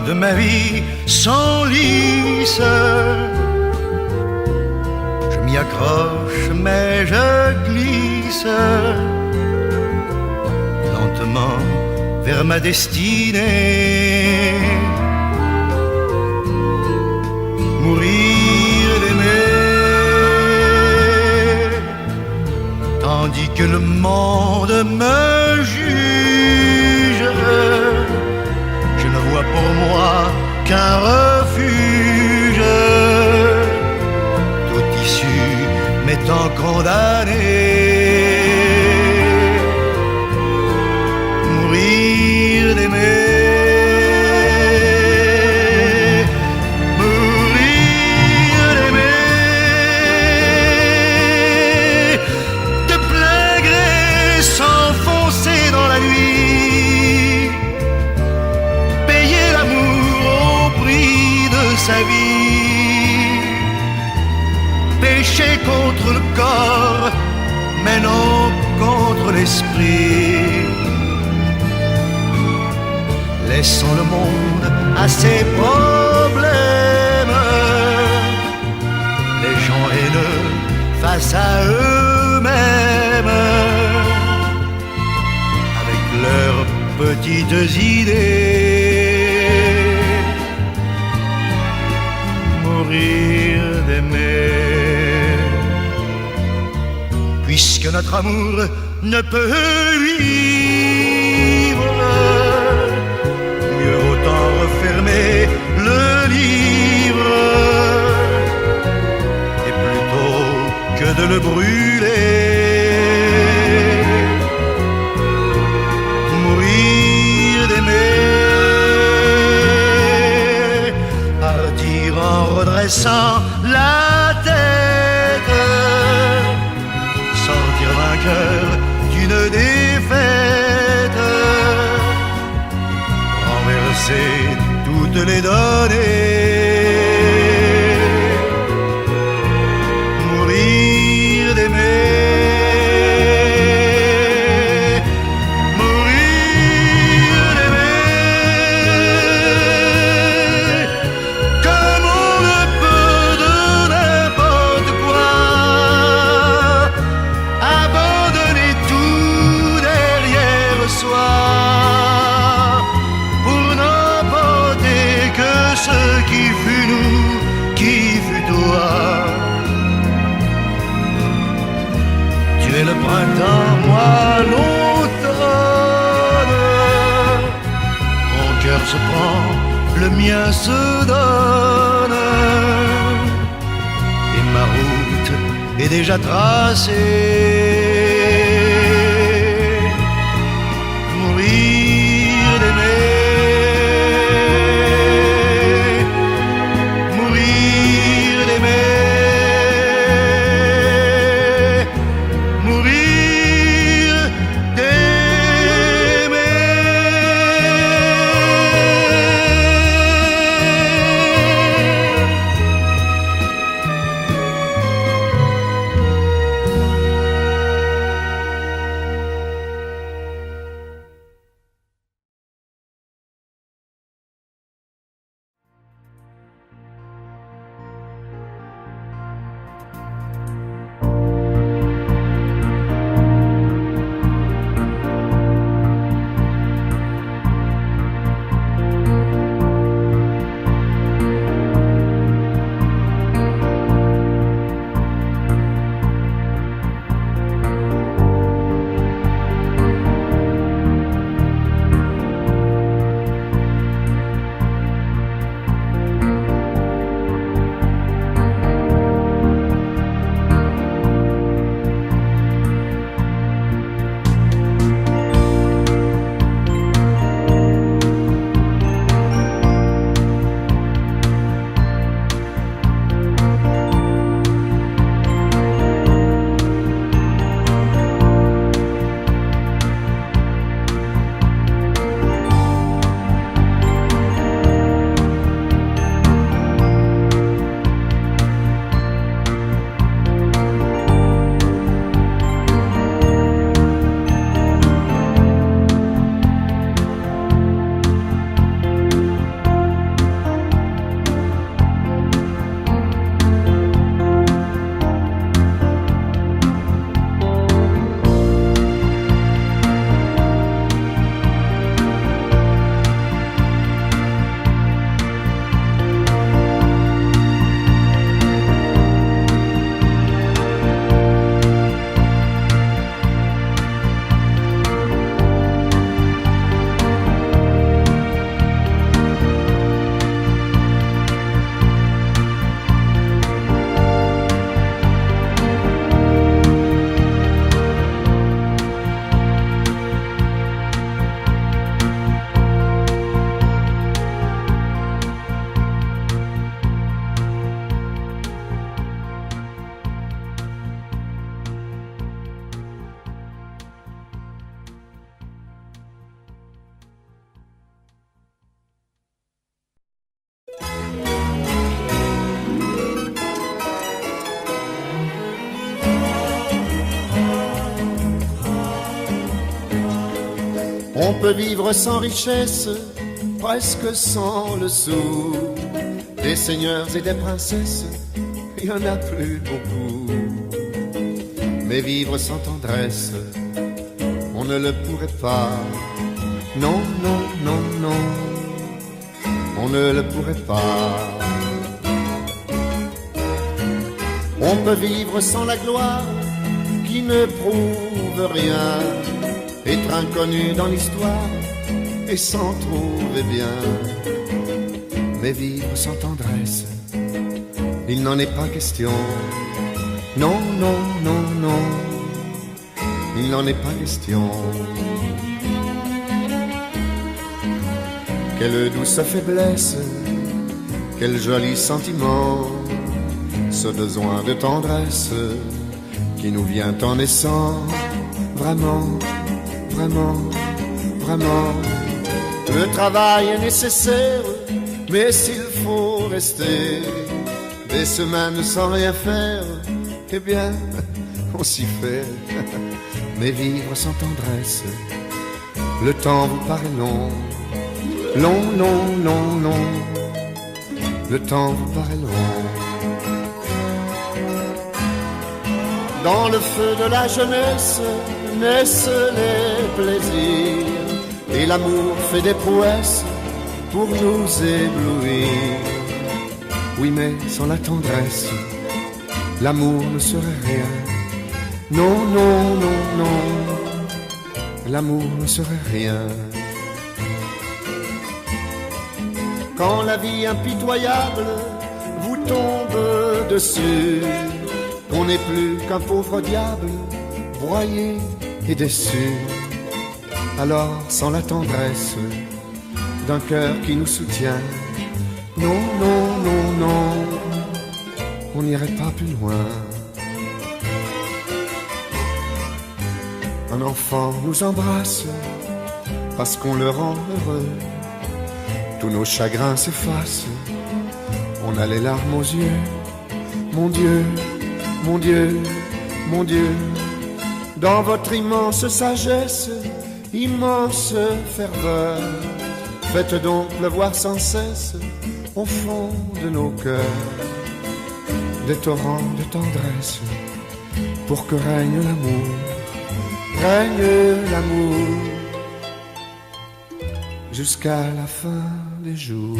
de ma vie s'enlise. Je m'y accroche mais je glisse lentement vers ma destinée. Mourir d'aimer, tandis que le monde me juge. Je ne vois pour moi qu'un refuge, tout issu m'étant condamné. Mourir d'aimer, sa vie, pécher contre le corps, mais non contre l'esprit. Laissons le monde à ses problèmes, les gens haineux face à eux-mêmes, avec leurs petites idées. Mourir d'aimer, puisque notre amour ne peut vivre, mieux autant refermer le livre, et plutôt que de le brûler, mourir d'aimer. En redressant la tête, sortir vainqueur d'une défaite, renverser toutes les données, mourir d'aimer. Tu es le printemps, moi l'automne. Mon cœur se prend, le mien se donne, et ma route est déjà tracée. Mourir d'aimer, On peut vivre sans richesse, presque sans le sou. Des seigneurs et des princesses, il y en a plus beaucoup. Mais vivre sans tendresse, on ne le pourrait pas. Non, non, non, non, on ne le pourrait pas. On peut vivre sans la gloire qui ne prouve rien, être inconnu dans l'histoire et s'en trouver bien. Mais vivre sans tendresse, il n'en est pas question. Non, non, non, non, il n'en est pas question. Quelle douce faiblesse, quel joli sentiment, ce besoin de tendresse qui nous vient en naissant. Vraiment, vraiment, vraiment, le travail est nécessaire, mais s'il faut rester des semaines sans rien faire, eh bien, on s'y fait. Mais vivre sans tendresse, le temps vous paraît long. Long, long, long, long, le temps vous paraît long. Dans le feu de la jeunesse naissent les plaisirs, et l'amour fait des prouesses pour nous éblouir. Oui, mais sans la tendresse, l'amour ne serait rien. Non, non, non, non, l'amour ne serait rien. Quand la vie impitoyable vous tombe dessus, on n'est plus qu'un pauvre diable, broyé et déçu. Alors, sans la tendresse d'un cœur qui nous soutient, non, non, non, non, on n'irait pas plus loin. Un enfant nous embrasse parce qu'on le rend heureux. Tous nos chagrins s'effacent, on a les larmes aux yeux. Mon Dieu, mon Dieu, mon Dieu, dans votre immense sagesse, immense ferveur, faites donc pleuvoir sans cesse au fond de nos cœurs des torrents de tendresse, pour que règne l'amour, règne l'amour, jusqu'à la fin des jours.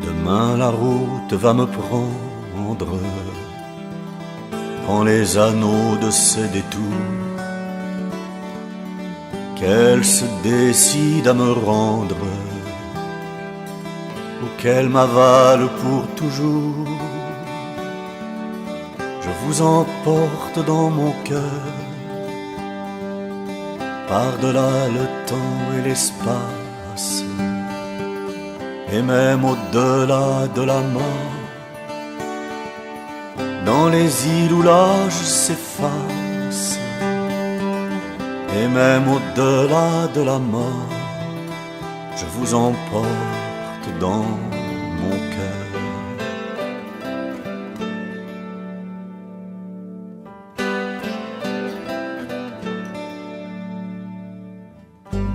Demain la route va me prendre dans les anneaux de ses détours, qu'elle se décide à me rendre ou qu'elle m'avale pour toujours. Je vous emporte dans mon cœur, par-delà le temps et l'espace, et même au-delà de la mort, dans les îles où l'âge s'efface, et même au-delà de la mort, je vous emporte dans mon cœur.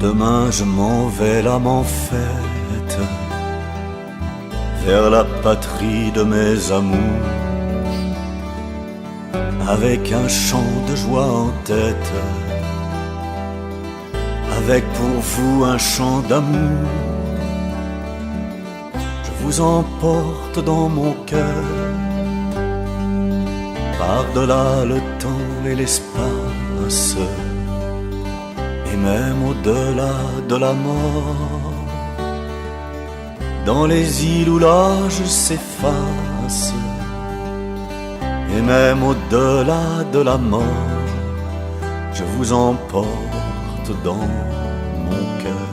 Demain je m'en vais l'âme en fête vers la patrie de mes amours, avec un chant de joie en tête, avec pour vous un chant d'amour. Je vous emporte dans mon cœur, par-delà le temps et l'espace, et même au-delà de la mort, dans les îles où l'âge s'efface, et même au-delà de la mort, je vous emporte dans mon cœur.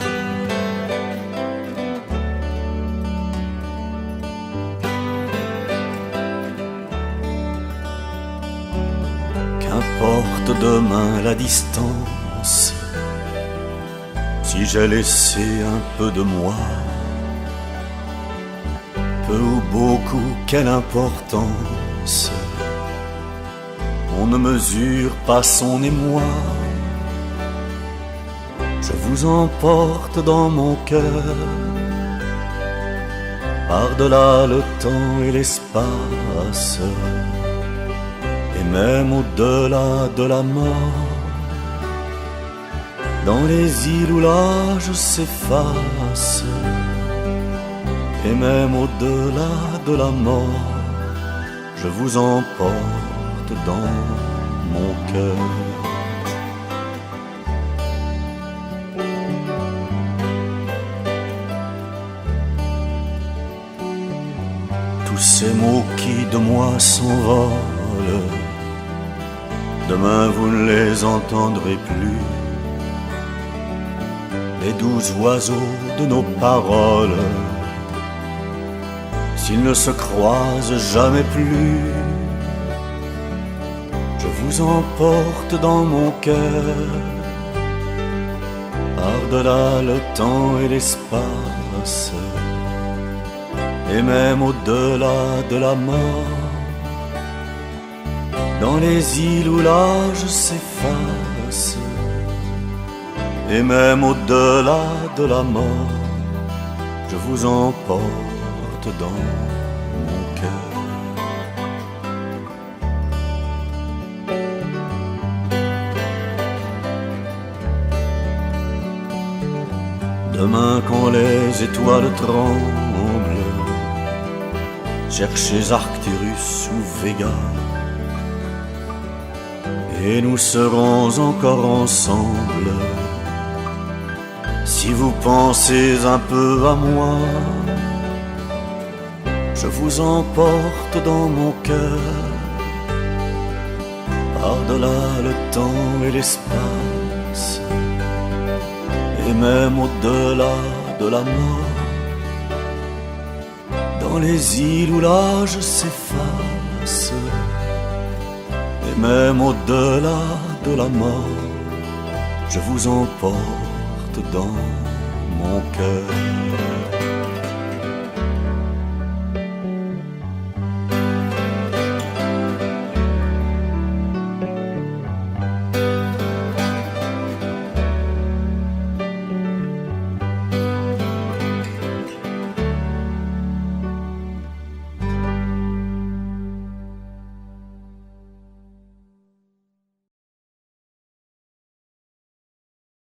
Qu'importe demain la distance, si j'ai laissé un peu de moi, peu ou beaucoup, quelle importance, on ne mesure pas son émoi. Je vous emporte dans mon cœur, par-delà le temps et l'espace, et même au-delà de la mort, dans les îles où l'âge s'efface, et même au-delà de la mort, je vous emporte dans mon cœur. Tous ces mots qui de moi s'envolent, demain vous ne les entendrez plus. Les doux oiseaux de nos paroles, s'ils ne se croisent jamais plus, je vous emporte dans mon cœur, par-delà le temps et l'espace, et même au-delà de la mort, dans les îles où l'âge s'efface, et même au-delà de la mort, je vous emporte dans mon cœur. Demain quand les étoiles tremblent, cherchez Arcturus ou Vega, et nous serons encore ensemble. Si vous pensez un peu à moi, je vous emporte dans mon cœur, par-delà le temps et l'espace, et même au-delà de la mort, dans les îles où l'âge s'efface, et même au-delà de la mort, je vous emporte dans mon cœur.